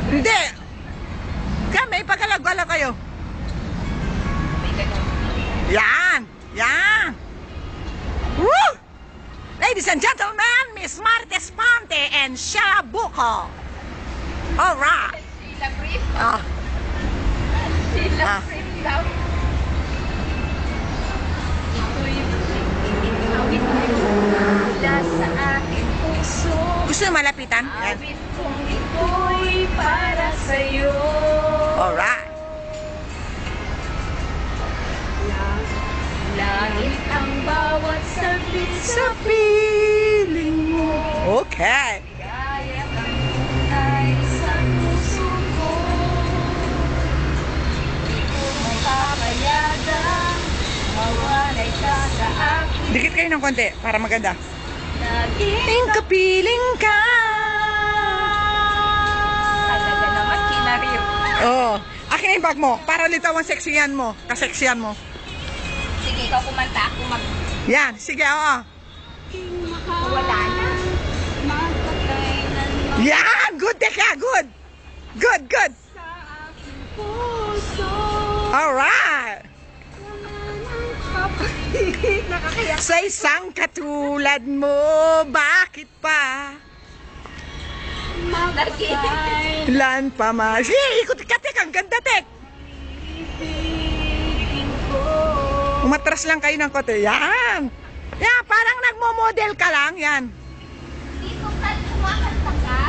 Hindi. May pagkalagwala kayo. Yan. Yan. Woo! Ladies and gentlemen, Miss Marte Espante and Sheila Buko. Alright. Sheila Brief. Ah. Sheila Brief daw. Awit mula sa aking puso. Gusto nyo malapitan? Yan. Awit kong ito'y para sa'yo. Alright. Langit ang bawat sabit Sa piling mo. Okay. Gaya kang tunay sa puso ko. Di ko mapapayagang mawalay ka sa akin. Dikit kayo ng konti para maganda. Naging Kapiling ka. talaga naman kinarir. Oh. Akin na yung bag mo. Para litaw ang seksiyan mo. Kaseksiyan mo. Sige, ikaw kumanta. Ako Yan. Sige, oo. wala na. Yan. Good, Teka. Good. Good, good. Alright. Nakakayak. Sa isang katulad mo, bakit pa? Lan pa ma. Sige, ikot ka, Tek. Ang ganda, Tek. Umatras lang kayo ng kote. Yan. Yan, parang nagmo-model ka lang. Yan. Dito ka, kumakanta ka.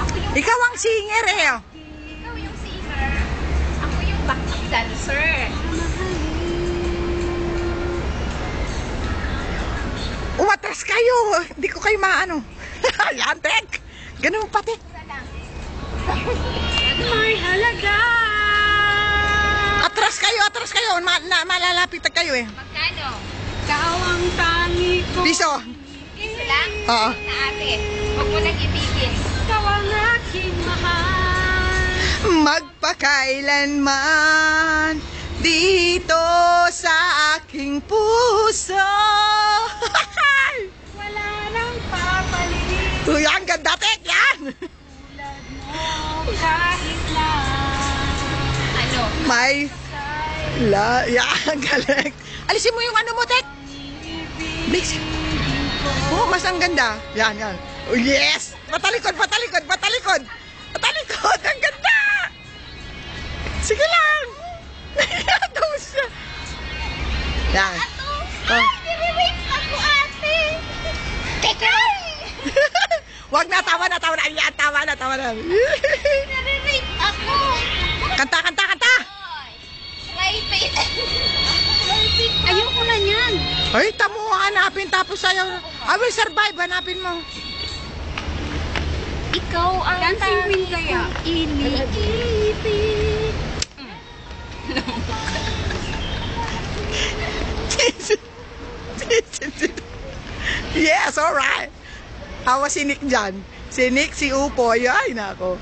Ako yung, Ikaw ang singer eh. Oh. ikaw yung singer. Ako yung backup dancer. Umatras kayo. Hindi ko kayo maano. Yan, Tek. Ganun pa, Tek. Isa lang. May halaga. Atras kayo. Malalapit kayo eh. Magkano? Ikaw ang tangi ko. Piso. Isa lang? Oo. Na ate. Huwag mo nang itigil. Ikaw ang aking mahal. Magpakailanman dito sa aking puso. Wala nang papalit. Uy, ang ganda, Tek. Yan. Tulad mo kahit na Ano? May yan, galing. Alisin mo yung ano mo, Tek. Please. Oh, mas ang ganda. Yan. Oh, yes. Patalikod. Ang ganda. Sige lang. Tapos siya. Yan. Ato? Oh. Nire-rape ako, ate. Teka! Wag na, tawa na. Ayan, tawa na. Nire-rape ako. Kanta. Rape it. ayoko na niyan. Ay, tamo hanapin tapos ayaw. I will survive, hanapin mo. Ikaw ang Dancing queen kaya. iniibig. Yes, alright. Hawa si Nick dyan. Si Nick, si Upoy. Ay, nako.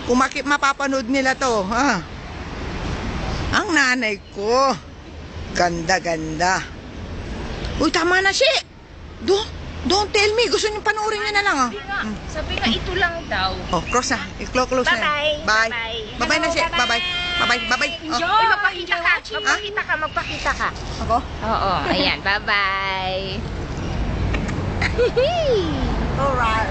Kung mapapanood nila to, ha? Ang nanay ko. Ganda. Uy, tama na siya. Don't tell me. Gusto niyo panoorin niyo na lang, ah. Sabi nga ito lang daw. Oh, cross na. I-close na. Bye-bye. Bye. Bye-bye. Bye-bye na siya. Bye-bye. Bye-bye. Enjoy. Oh, Uy, magpakita ka. ako? Oo, ayan. Bye-bye. Alright.